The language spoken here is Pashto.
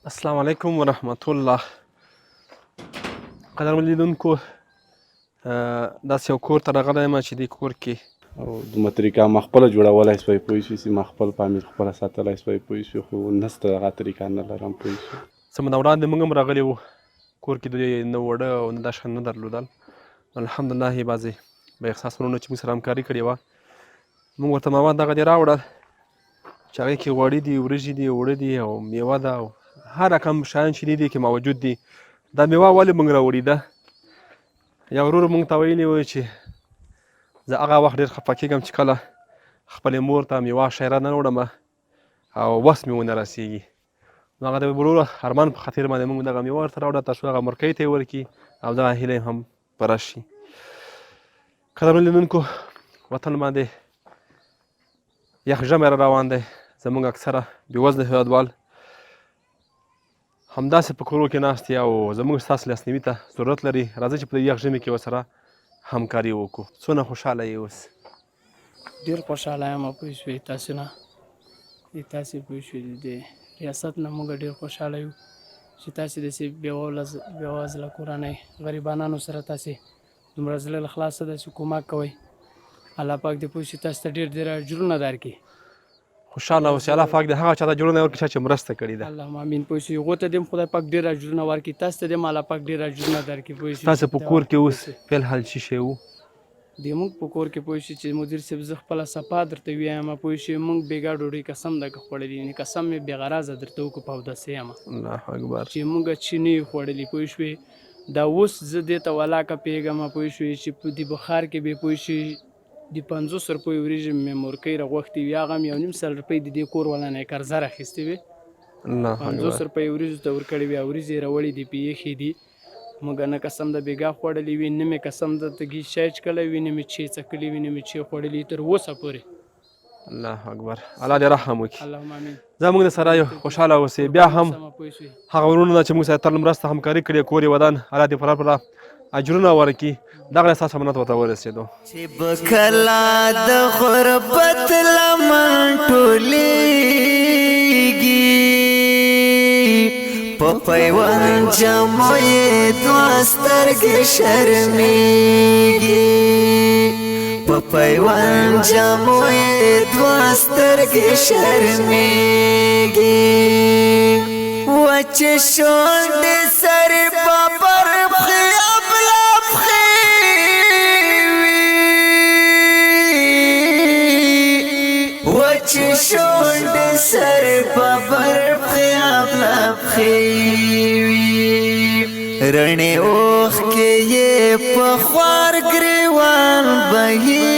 السلام علیکم ورحمت الله. قدرمن لیدونکو، داسې یو کور ته راغلی یم چې دې کور کې او دومره طریقه ما خپله جوړولی سوی پوه شوې چې ما خپل فامیل خپله ساتلی سوی پوه شوې، خو نسته هغه طریقه نه لرم پوه شوې. څه موده وړاندې موږ هم راغلي وو، کور کې دوی نه وړه او نه دا شیان نه درلودل. الحمدلله بعضې به احساس ورونو چې موږ سره همکاري کړې وه، موږ ورته مواد دغه دې راوړل چې هغې کې غوړي دي، وریژې دي، اوړه دي او میوه ده او هر رقم شیان چې دي کې موجود دي. دا میوه ولې موږ راوړي ده؟ یو ورور موږ ته ویلي وو چې زه هغه وخت ډېر خفه کېږم چې کله خپلې مور ته میوه شیره نه وړم او وس مې ونه رسېږي. نو هغه د ورور ارمان په خاطر باندې موږ دغه میوه ورته راوړه تر څو هغه مورکۍ ته یې ورکړي او دغه هیله یې هم پوره شي. قدرمن لیدونکو، وطن باندې یخ ژمی را روان دی. زموږ اکثره بېوزله هېوادوال همداسې په کورو کې ناست دي او زموږ ستاسو لاسنیوي ته ضرورت لري. راځئ چې په دې یخ ژمي کې ورسره همکاري وکړو. څونه خوشحاله یې اوس؟ ډېر خوشحاله یم پوه شوې تاسو نه تاسې پوه شوې د ریاست نه موږ ډېر خوشحاله یو چې تاسې داسې بېوزله کورنۍ غریبانانو سره تاسې دومره زړه له خلاصه داسې کومک کوئ. الله پاک دې پوه شي تاسو ته ډېر ډېر اجرونه درکړي. خوشحاله اوسئ. الله پاک دې هغه چا ته اجرونه ورکړي چې مرسته کړې ده. اللهم امین. پوه شئ هغو ته دې هم خدای پاک ډېر اجرونه ورکړي، تاسو ته دې هم الله پاک ډېر اجرونه درکړي. پوه شئ تاسو په کور کې اوس فلحال څه شی وو؟ زموږ په کور کې پوه شئ چې مدیر صاحب زه خپله صفا درته ووایم پوه شئ موږ بېګا ډوډۍ قسم دغه خوړلي، یعنې قسم مې بې غرضه درته وکړو په اوداسه یم الله اکبر چې موږ چې نه یو خوړلي. پوه شوې دا اوس زه دې ته ولاکه پوهېږم پوه شوې چې په دې بخار کې به پوه شئ د 50 روپیو وریژې مې مورکۍ راغوښتې وي، هغه هم 1.5 روپۍ د دې کور والا نه یې قرضه راخیستې وې. 50 روپۍ وریژو ته ورکړې وې او وریژې یې راوړې دي په ایښې دي. موږ نه قسم د بېګا خوړلې وي، نه مې قسم د تګي شی چکلی وي، نه مې چې څکلي وي، نه مې چې خوړلي تر اوسه پورې. الله اکبر. الله دې رحم وکړي. اللهم امین. زموږ د سره خوشحاله اوسئ. بیا هم هغه ورونه چې موږ سره تل مرسته همکاري کړې کور یې ودان، الله دې پوره اجرونه ورکړي. دغه احساس امنیت ورته ورسېدو چې به کله د غربت لمن ټولېږي په پیوند جمع یې دوه سترګې شرمېږي په پیوند جمع یې دوه سترګې شرمېږي وچې شونډې سر په پر پښې ابله پښې وي وچې شونډې سر په پر پښې ابله پښې وي رڼې اوښکې یې په خوار ګریوان بهي